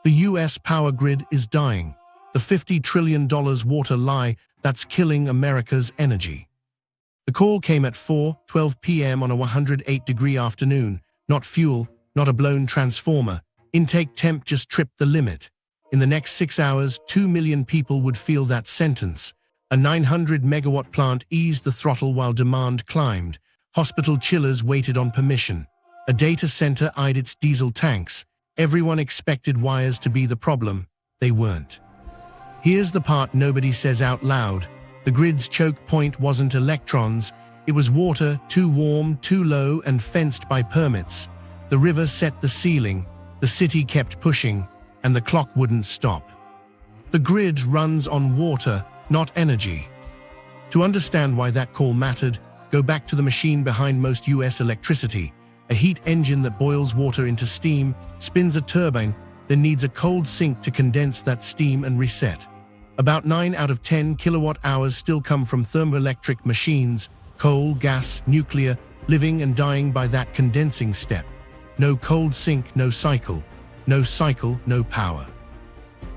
The US power grid is dying. The $50 trillion water lie that's killing America's energy. The call came at 4:12 p.m. on a 108-degree afternoon. Not fuel, not a blown transformer. Intake temp just tripped the limit. In the next 6 hours, 2 million people would feel that sentence. A 900-megawatt plant eased the throttle while demand climbed. Hospital chillers waited on permission. A data center eyed its diesel tanks. Everyone expected wires to be the problem. They weren't. Here's the part nobody says out loud. The grid's choke point wasn't electrons. It was water, too warm, too low, and fenced by permits. The river set the ceiling. The city kept pushing, and the clock wouldn't stop. The grid runs on water, not energy. To understand why that call mattered, go back to the machine behind most US electricity, a heat engine that boils water into steam, spins a turbine, then needs a cold sink to condense that steam and reset. About 9 out of 10 kilowatt-hours still come from thermoelectric machines, coal, gas, nuclear, living and dying by that condensing step. No cold sink, no cycle. No cycle, no power.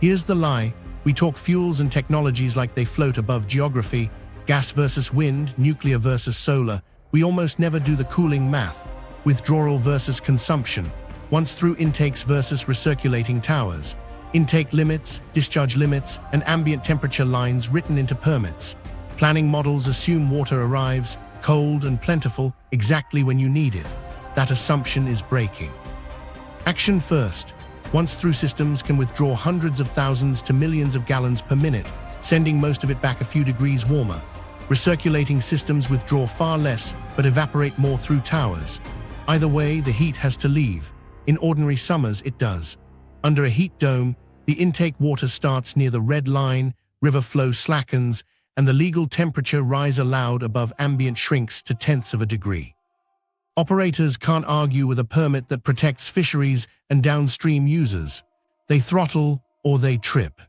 Here's the lie. We talk fuels and technologies like they float above geography, gas versus wind, nuclear versus solar. We almost never do the cooling math. Withdrawal versus consumption. Once through intakes versus recirculating towers. Intake limits, discharge limits, and ambient temperature lines written into permits. Planning models assume water arrives, cold and plentiful, exactly when you need it. That assumption is breaking. Action first. Once through systems can withdraw hundreds of thousands to millions of gallons per minute, sending most of it back a few degrees warmer. Recirculating systems withdraw far less, but evaporate more through towers. Either way, the heat has to leave. In ordinary summers, it does. Under a heat dome, the intake water starts near the red line, river flow slackens, and the legal temperature rise allowed above ambient shrinks to tenths of a degree. Operators can't argue with a permit that protects fisheries and downstream users. They throttle or they trip.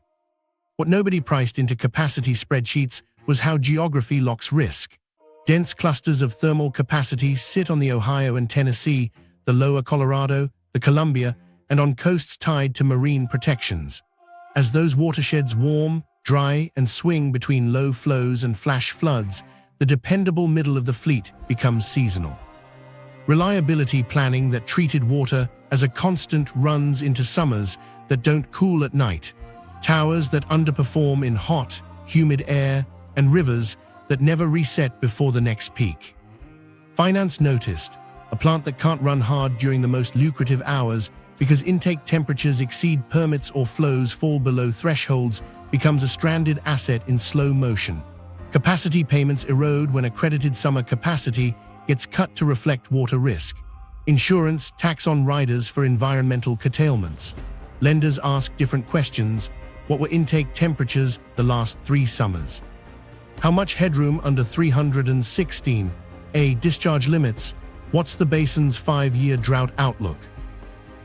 What nobody priced into capacity spreadsheets was how geography locks risk. Dense clusters of thermal capacity sit on the Ohio and Tennessee, the lower Colorado, the Columbia, and on coasts tied to marine protections. As those watersheds warm, dry, and swing between low flows and flash floods, the dependable middle of the fleet becomes seasonal. Reliability planning that treated water as a constant runs into summers that don't cool at night, towers that underperform in hot, humid air, and rivers that never reset before the next peak. Finance noticed, a plant that can't run hard during the most lucrative hours because intake temperatures exceed permits or flows fall below thresholds becomes a stranded asset in slow motion. Capacity payments erode when accredited summer capacity gets cut to reflect water risk. Insurance tax on riders for environmental curtailments. Lenders ask different questions. What were intake temperatures the last 3 summers? How much headroom under 316? Discharge limits. What's the basin's 5-year drought outlook?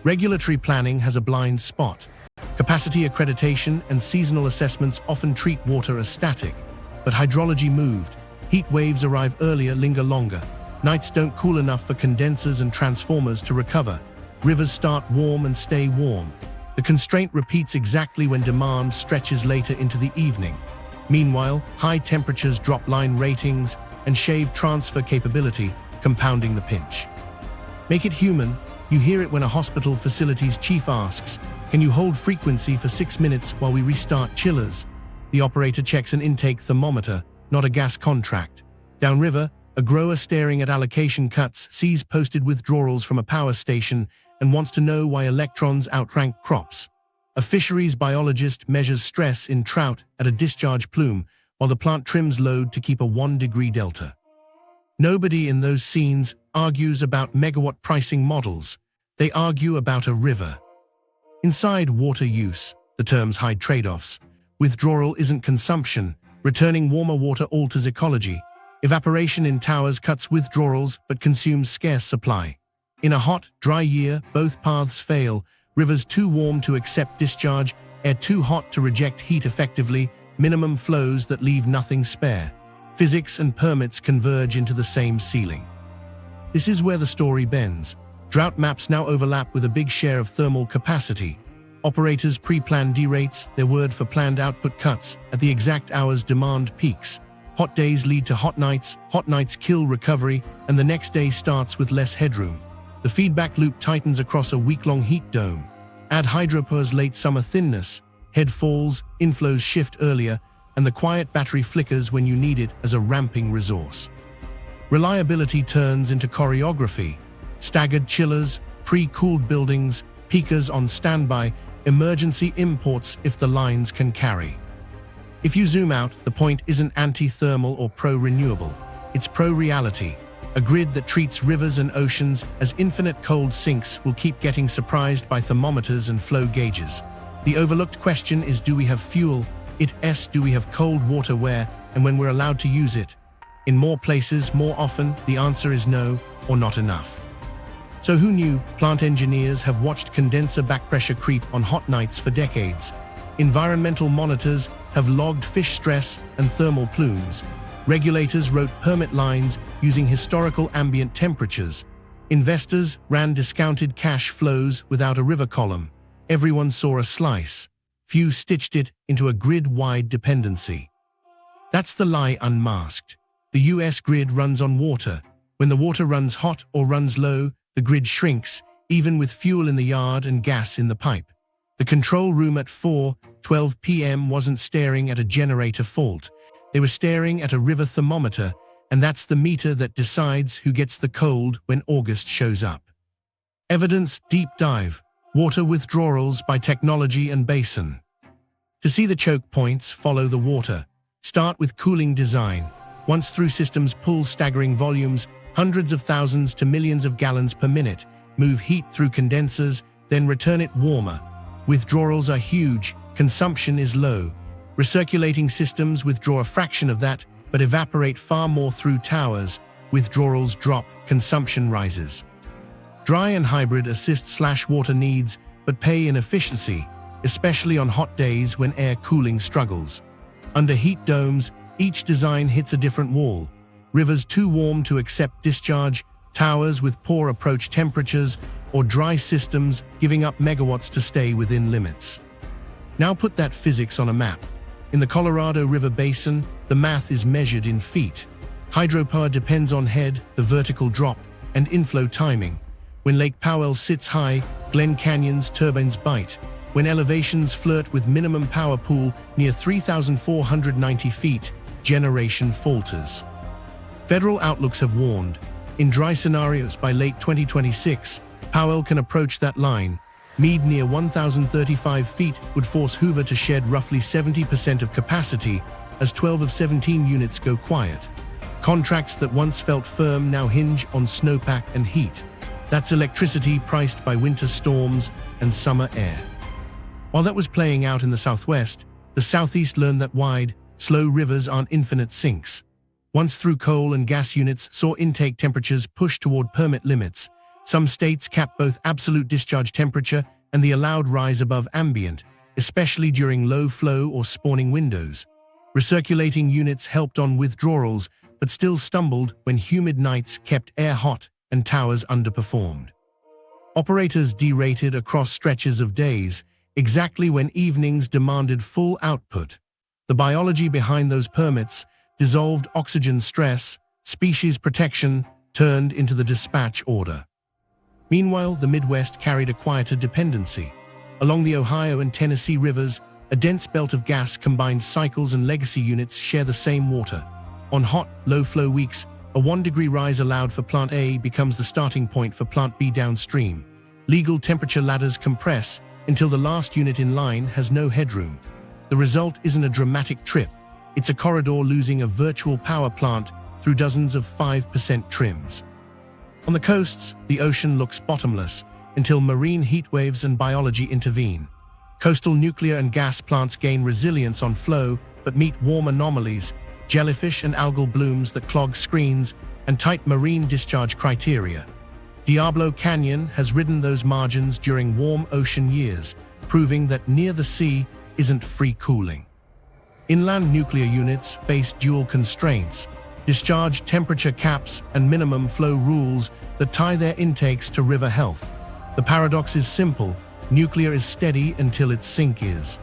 Regulatory planning has a blind spot. Capacity accreditation and seasonal assessments often treat water as static, but hydrology moved. Heat waves arrive earlier, linger longer. Nights don't cool enough for condensers and transformers to recover. Rivers start warm and stay warm. The constraint repeats exactly when demand stretches later into the evening. Meanwhile, high temperatures drop line ratings and shave transfer capability, compounding the pinch. Make it human. You hear it when a hospital facility's chief asks, "Can you hold frequency for 6 minutes while we restart chillers?" The operator checks an intake thermometer, not a gas contract. Downriver, a grower staring at allocation cuts sees posted withdrawals from a power station and wants to know why electrons outrank crops. A fisheries biologist measures stress in trout at a discharge plume while the plant trims load to keep a 1-degree delta. Nobody in those scenes argues about megawatt pricing models. They argue about a river. Inside water use, the terms hide trade-offs. Withdrawal isn't consumption. Returning warmer water alters ecology. Evaporation in towers cuts withdrawals but consumes scarce supply. In a hot, dry year, both paths fail. Rivers too warm to accept discharge, air too hot to reject heat effectively, minimum flows that leave nothing spare. Physics and permits converge into the same ceiling. This is where the story bends. Drought maps now overlap with a big share of thermal capacity. Operators pre-plan derates, their word for planned output cuts, at the exact hours demand peaks. Hot days lead to hot nights kill recovery, and the next day starts with less headroom. The feedback loop tightens across a week-long heat dome. Add hydropower's late summer thinness, head falls, inflows shift earlier, and the quiet battery flickers when you need it as a ramping resource. Reliability turns into choreography. Staggered chillers, pre-cooled buildings, peakers on standby, emergency imports if the lines can carry. If you zoom out, the point isn't anti-thermal or pro-renewable. It's pro-reality. A grid that treats rivers and oceans as infinite cold sinks will keep getting surprised by thermometers and flow gauges. The overlooked question is, do we have fuel? Do we have cold water where and when we're allowed to use it? In more places, more often, the answer is no, or not enough. So who knew? Plant engineers have watched condenser backpressure creep on hot nights for decades. Environmental monitors have logged fish stress and thermal plumes. Regulators wrote permit lines using historical ambient temperatures. Investors ran discounted cash flows without a river column. Everyone saw a slice. Few stitched it into a grid-wide dependency. That's the lie unmasked. The US grid runs on water. When the water runs hot or runs low, the grid shrinks, even with fuel in the yard and gas in the pipe. The control room at 4:12 p.m. wasn't staring at a generator fault. They were staring at a river thermometer, and that's the meter that decides who gets the cold when August shows up. Evidence deep dive. Water withdrawals by technology and basin. To see the choke points, follow the water. Start with cooling design. Once through systems pull staggering volumes, hundreds of thousands to millions of gallons per minute, move heat through condensers, then return it warmer. Withdrawals are huge, consumption is low. Recirculating systems withdraw a fraction of that, but evaporate far more through towers. Withdrawals drop, consumption rises. Dry and hybrid assist/water needs, but pay in efficiency, especially on hot days when air cooling struggles. Under heat domes, each design hits a different wall. Rivers too warm to accept discharge, towers with poor approach temperatures, or dry systems giving up megawatts to stay within limits. Now put that physics on a map. In the Colorado River Basin, the math is measured in feet. Hydropower depends on head, the vertical drop, and inflow timing. When Lake Powell sits high, Glen Canyon's turbines bite. When elevations flirt with minimum power pool near 3,490 feet, generation falters. Federal outlooks have warned. In dry scenarios by late 2026, Powell can approach that line. Meade near 1,035 feet would force Hoover to shed roughly 70% of capacity as 12 of 17 units go quiet. Contracts that once felt firm now hinge on snowpack and heat. That's electricity priced by winter storms and summer air. While that was playing out in the Southwest, the Southeast learned that wide, slow rivers aren't infinite sinks. Once through coal and gas units saw intake temperatures push toward permit limits. Some states cap both absolute discharge temperature and the allowed rise above ambient, especially during low flow or spawning windows. Recirculating units helped on withdrawals, but still stumbled when humid nights kept air hot and towers underperformed. Operators derated across stretches of days, exactly when evenings demanded full output. The biology behind those permits, dissolved oxygen stress, species protection, turned into the dispatch order. Meanwhile, the Midwest carried a quieter dependency. Along the Ohio and Tennessee rivers, a dense belt of gas combined cycles and legacy units share the same water. On hot, low-flow weeks, a 1-degree rise allowed for Plant A becomes the starting point for Plant B downstream. Legal temperature ladders compress until the last unit in line has no headroom. The result isn't a dramatic trip. It's a corridor losing a virtual power plant through dozens of 5% trims. On the coasts, the ocean looks bottomless until marine heat waves and biology intervene. Coastal nuclear and gas plants gain resilience on flow but meet warm anomalies, jellyfish and algal blooms that clog screens, and tight marine discharge criteria. Diablo Canyon has ridden those margins during warm ocean years, proving that near the sea isn't free cooling. Inland nuclear units face dual constraints: discharge temperature caps and minimum flow rules that tie their intakes to river health. The paradox is simple: Nuclear is steady until its sink is.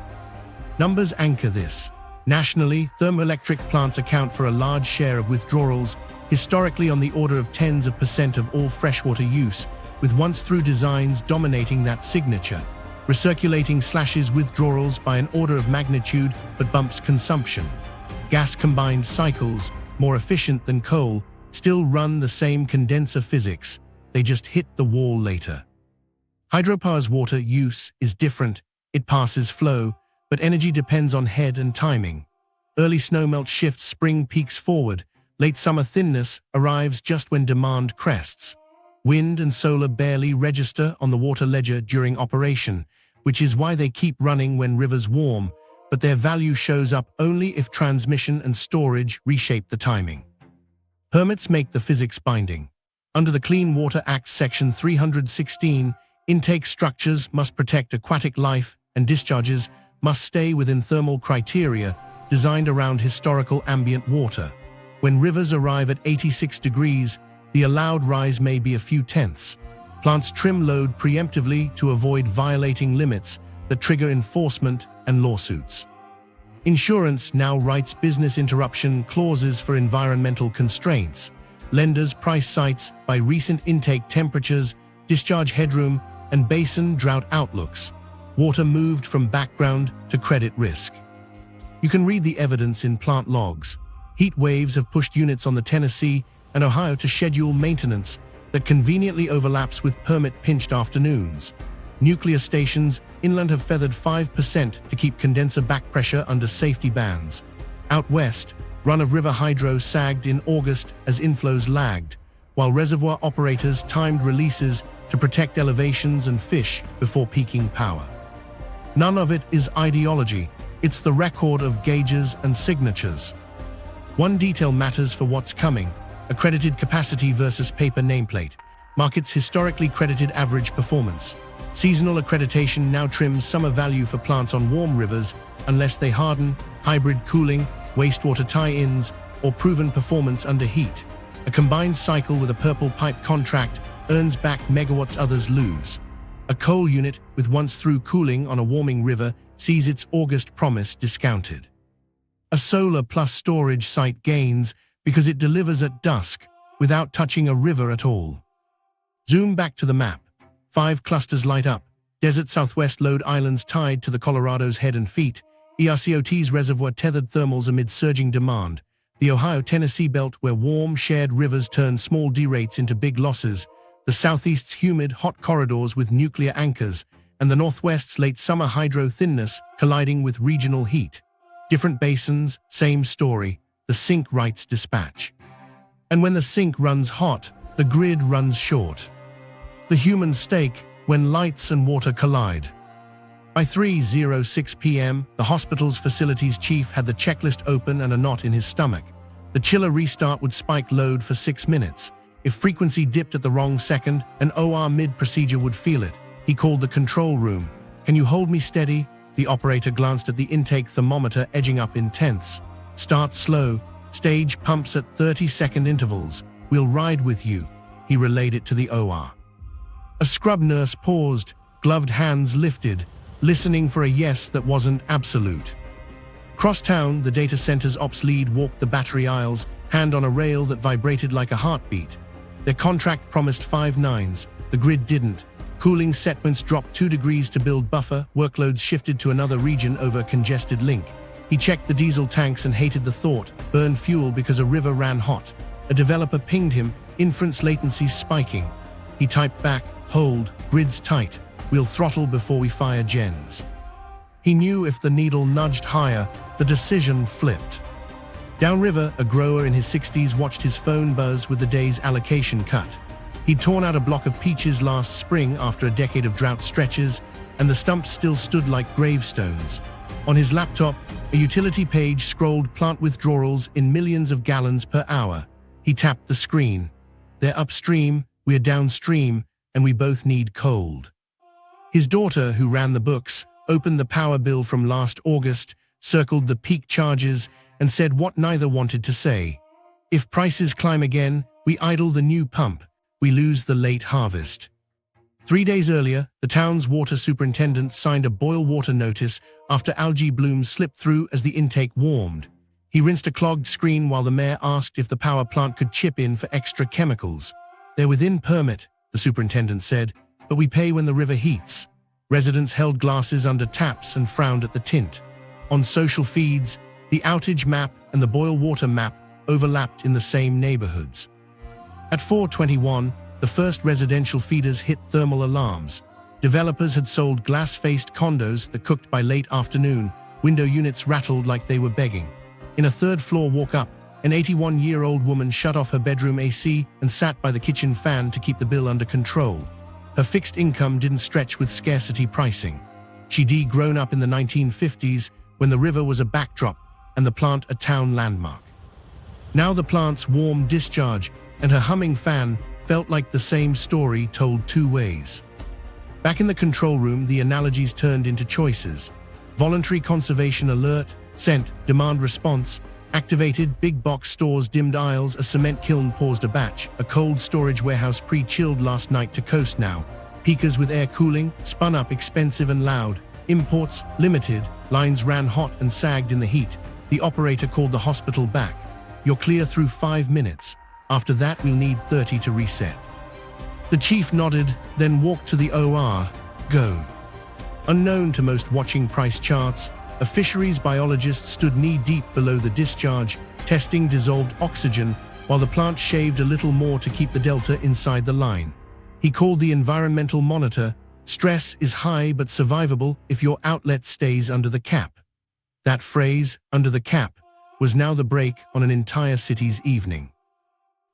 Numbers anchor this. Nationally, thermoelectric plants account for a large share of withdrawals, historically on the order of tens of % of all freshwater use, with once-through designs dominating that signature. Recirculating slashes withdrawals by an order of magnitude but bumps consumption. Gas-combined cycles, more efficient than coal, still run the same condenser physics, they just hit the wall later. Hydropower's water use is different, it passes flow, but energy depends on head and timing. Early snowmelt shifts spring peaks forward, late summer thinness arrives just when demand crests. Wind and solar barely register on the water ledger during operation, which is why they keep running when rivers warm, but their value shows up only if transmission and storage reshape the timing. Permits make the physics binding. Under the Clean Water Act Section 316, intake structures must protect aquatic life and discharges must stay within thermal criteria designed around historical ambient water. When rivers arrive at 86 degrees, the allowed rise may be a few tenths. Plants trim load preemptively to avoid violating limits that trigger enforcement and lawsuits. Insurance now writes business interruption clauses for environmental constraints. Lenders price sites by recent intake temperatures, discharge headroom, and basin drought outlooks. Water moved from background to credit risk. You can read the evidence in plant logs. Heat waves have pushed units on the Tennessee and Ohio to schedule maintenance that conveniently overlaps with permit-pinched afternoons. Nuclear stations inland have feathered 5% to keep condenser back pressure under safety bands. Out west, run-of-river hydro sagged in August as inflows lagged, while reservoir operators timed releases to protect elevations and fish before peaking power. None of it is ideology, it's the record of gauges and signatures. One detail matters for what's coming: accredited capacity versus paper nameplate. Market's historically credited average performance. Seasonal accreditation now trims summer value for plants on warm rivers unless they harden, hybrid cooling, wastewater tie-ins, or proven performance under heat. A combined cycle with a purple pipe contract earns back megawatts others lose. A coal unit with once-through cooling on a warming river sees its August promise discounted. A solar plus storage site gains because it delivers at dusk without touching a river at all. Zoom back to the map. 5 clusters light up. Desert Southwest load islands tied to the Colorado's head and feet. ERCOT's reservoir tethered thermals amid surging demand. The Ohio-Tennessee belt where warm, shared rivers turn small derates into big losses. The Southeast's humid, hot corridors with nuclear anchors, and the Northwest's late summer hydro thinness colliding with regional heat. Different basins, same story, the sink writes dispatch. And when the sink runs hot, the grid runs short. The human stake when lights and water collide. By 3:06 p.m., the hospital's facilities chief had the checklist open and a knot in his stomach. The chiller restart would spike load for 6 minutes. If frequency dipped at the wrong second, an OR mid-procedure would feel it. He called the control room. "Can you hold me steady?" The operator glanced at the intake thermometer edging up in tenths. "Start slow. Stage pumps at 30-second intervals. We'll ride with you." He relayed it to the OR. A scrub nurse paused, gloved hands lifted, listening for a yes that wasn't absolute. Crosstown, the data center's ops lead walked the battery aisles, hand on a rail that vibrated like a heartbeat. Their contract promised 5 nines. The grid didn't. Cooling setpoints dropped 2 degrees to build buffer, workloads shifted to another region over a congested link. He checked the diesel tanks and hated the thought, burn fuel because a river ran hot. A developer pinged him, inference latency spiking. He typed back, "Hold, grid's tight. We'll throttle before we fire gens." He knew if the needle nudged higher, the decision flipped. Downriver, a grower in his 60s watched his phone buzz with the day's allocation cut. He'd torn out a block of peaches last spring after a decade of drought stretches, and the stumps still stood like gravestones. On his laptop, a utility page scrolled plant withdrawals in millions of gallons per hour. He tapped the screen. "They're upstream, we're downstream, and we both need cold." His daughter, who ran the books, opened the power bill from last August, circled the peak charges, and said what neither wanted to say. "If prices climb again, we idle the new pump. We lose the late harvest." 3 days earlier, the town's water superintendent signed a boil water notice after algae blooms slipped through as the intake warmed. He rinsed a clogged screen while the mayor asked if the power plant could chip in for extra chemicals. "They're within permit," the superintendent said, "but we pay when the river heats." Residents held glasses under taps and frowned at the tint. On social feeds, the outage map and the boil water map overlapped in the same neighborhoods. At 4:21, the first residential feeders hit thermal alarms. Developers had sold glass-faced condos that cooked by late afternoon. Window units rattled like they were begging. In a third-floor walk-up, an 81-year-old woman shut off her bedroom AC and sat by the kitchen fan to keep the bill under control. Her fixed income didn't stretch with scarcity pricing. She'd grown up in the 1950s when the river was a backdrop and the plant a town landmark. Now the plant's warm discharge and her humming fan felt like the same story told two ways. Back in the control room, the analogies turned into choices. Voluntary conservation alert, sent, demand response, activated, big box stores dimmed aisles, a cement kiln paused a batch, a cold storage warehouse pre-chilled last night to coast now, peakers with air cooling, spun up expensive and loud, imports, limited, lines ran hot and sagged in the heat. The operator called the hospital back. "You're clear through 5 minutes. After that, we'll need 30 to reset." The chief nodded, then walked to the OR. "Go." Unknown to most watching price charts, a fisheries biologist stood knee-deep below the discharge, testing dissolved oxygen, while the plant shaved a little more to keep the delta inside the line. He called the environmental monitor. "Stress is high but survivable if your outlet stays under the cap." That phrase, "under the cap," was now the break on an entire city's evening.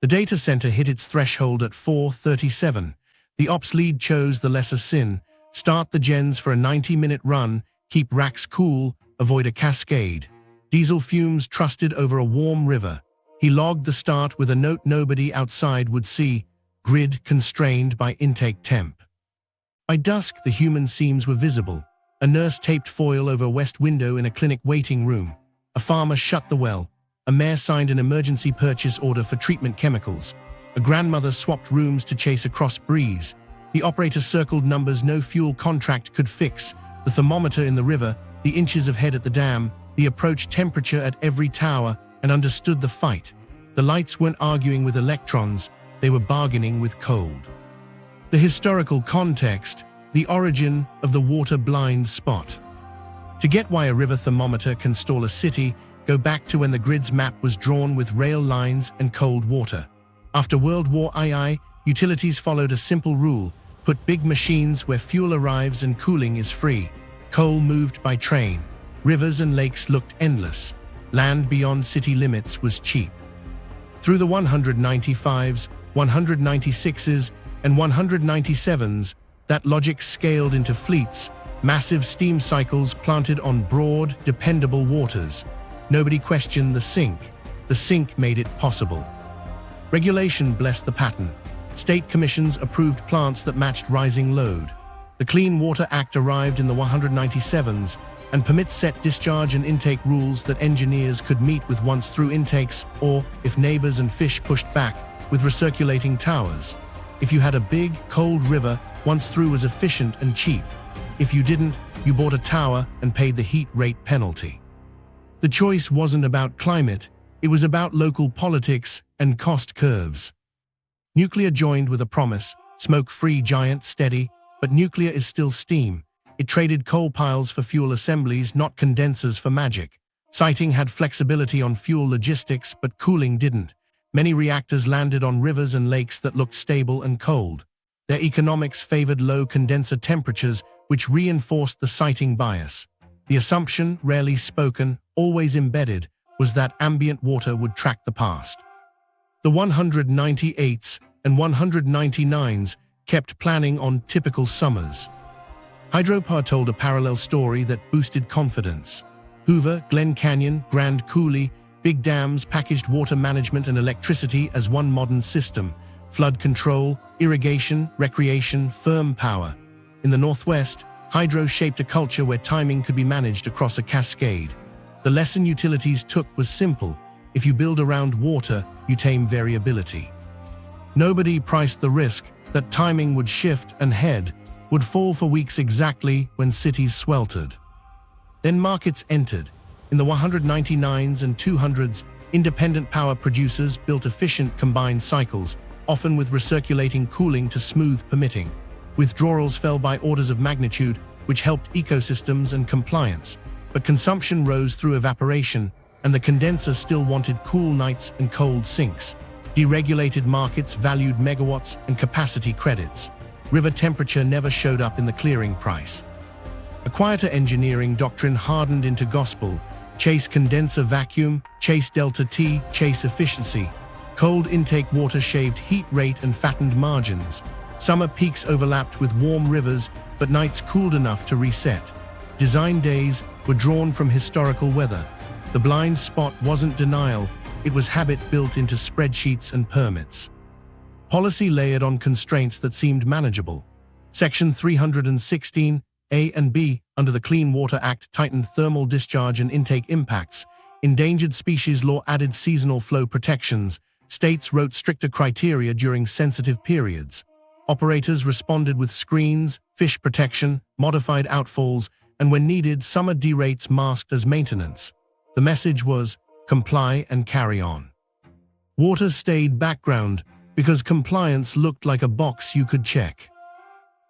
The data center hit its threshold at 4:37. The ops lead chose the lesser sin: start the gens for a 90-minute run, keep racks cool, avoid a cascade. Diesel fumes trusted over a warm river. He logged the start with a note nobody outside would see: grid constrained by intake temp. By dusk, the human seams were visible. A nurse taped foil over a west window in a clinic waiting room. A farmer shut the well. A mayor signed an emergency purchase order for treatment chemicals. A grandmother swapped rooms to chase a cross breeze. The operator circled numbers no fuel contract could fix: the thermometer in the river, the inches of head at the dam, the approach temperature at every tower, and understood the fight. The lights weren't arguing with electrons, they were bargaining with cold. The historical context, the origin of the water blind spot. To get why a river thermometer can stall a city, go back to when the grid's map was drawn with rail lines and cold water. After World War II, utilities followed a simple rule: put big machines where fuel arrives and cooling is free. Coal moved by train. Rivers and lakes looked endless. Land beyond city limits was cheap. Through the 195s, 196s, and 197s, that logic scaled into fleets, massive steam cycles planted on broad, dependable waters. Nobody questioned the sink. The sink made it possible. Regulation blessed the pattern. State commissions approved plants that matched rising load. The Clean Water Act arrived in the 197s, and permits set discharge and intake rules that engineers could meet with once through intakes, or, if neighbors and fish pushed back, with recirculating towers. If you had a big, cold river, once through was efficient and cheap. If you didn't, you bought a tower and paid the heat rate penalty. The choice wasn't about climate, it was about local politics and cost curves. Nuclear joined with a promise: smoke-free, giant, steady, but nuclear is still steam. It traded coal piles for fuel assemblies, not condensers for magic. Siting had flexibility on fuel logistics, but cooling didn't. Many reactors landed on rivers and lakes that looked stable and cold. Their economics favored low condenser temperatures, which reinforced the siting bias. The assumption, rarely spoken, always embedded, was that ambient water would track the past. The 198s and 199s kept planning on typical summers. Hydropower told a parallel story that boosted confidence. Hoover, Glen Canyon, Grand Coulee, big dams packaged water management and electricity as one modern system: flood control, irrigation, recreation, firm power. In the Northwest, hydro shaped a culture where timing could be managed across a cascade. The lesson utilities took was simple: if you build around water, you tame variability. Nobody priced the risk, that timing would shift and head would fall for weeks exactly when cities sweltered. Then markets entered. In the 199s and 200s, independent power producers built efficient combined cycles, often with recirculating cooling to smooth permitting. Withdrawals fell by orders of magnitude, which helped ecosystems and compliance. But consumption rose through evaporation, and the condenser still wanted cool nights and cold sinks. Deregulated markets valued megawatts and capacity credits. River temperature never showed up in the clearing price. A quieter engineering doctrine hardened into gospel. Chase condenser vacuum, chase delta T, chase efficiency. Cold intake water shaved heat rate and fattened margins. Summer peaks overlapped with warm rivers, but nights cooled enough to reset. Design days were drawn from historical weather. The blind spot wasn't denial, it was habit built into spreadsheets and permits. Policy layered on constraints that seemed manageable. Section 316, A and B, under the Clean Water Act tightened thermal discharge and intake impacts. Endangered species law added seasonal flow protections. States wrote stricter criteria during sensitive periods. Operators responded with screens, fish protection, modified outfalls, and when needed, summer derates masked as maintenance. The message was, comply and carry on. Water stayed background because compliance looked like a box you could check.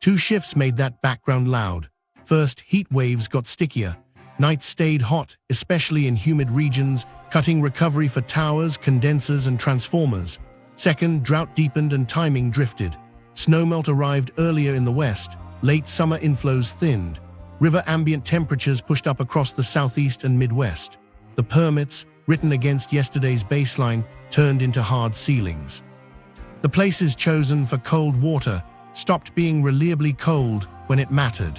Two shifts made that background loud. First, heat waves got stickier. Nights stayed hot, especially in humid regions, cutting recovery for towers, condensers, and transformers. Second, drought deepened and timing drifted. Snowmelt arrived earlier in the west, late summer inflows thinned. River ambient temperatures pushed up across the southeast and midwest. The permits, written against yesterday's baseline, turned into hard ceilings. The places chosen for cold water stopped being reliably cold when it mattered.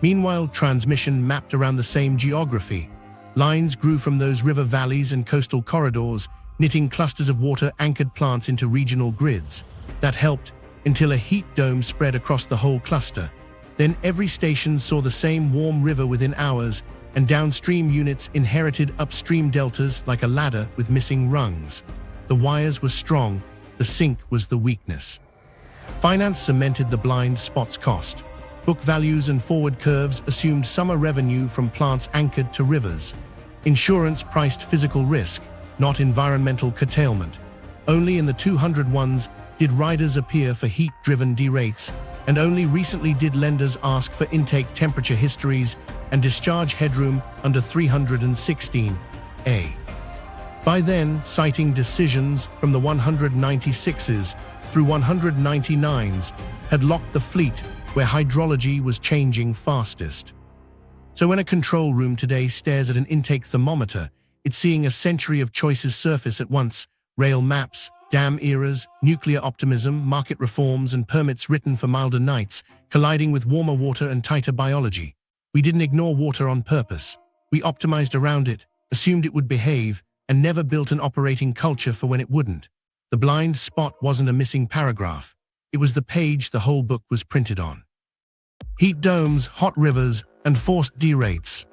Meanwhile, transmission mapped around the same geography. Lines grew from those river valleys and coastal corridors, knitting clusters of water-anchored plants into regional grids. That helped until a heat dome spread across the whole cluster. Then every station saw the same warm river within hours, and downstream units inherited upstream deltas like a ladder with missing rungs. The wires were strong, the sink was the weakness. Finance cemented the blind spot's cost. Book values and forward curves assumed summer revenue from plants anchored to rivers. Insurance priced physical risk, not environmental curtailment. Only in the 201s did riders appear for heat-driven derates, and only recently did lenders ask for intake temperature histories and discharge headroom under 316A. By then, citing decisions from the 196s through 199s had locked the fleet where hydrology was changing fastest. So when a control room today stares at an intake thermometer, it's seeing a century of choices surface at once: rail maps, dam eras, nuclear optimism, market reforms, and permits written for milder nights, colliding with warmer water and tighter biology. We didn't ignore water on purpose. We optimized around it, assumed it would behave, and never built an operating culture for when it wouldn't. The blind spot wasn't a missing paragraph. It was the page the whole book was printed on. Heat domes, hot rivers, and forced derates.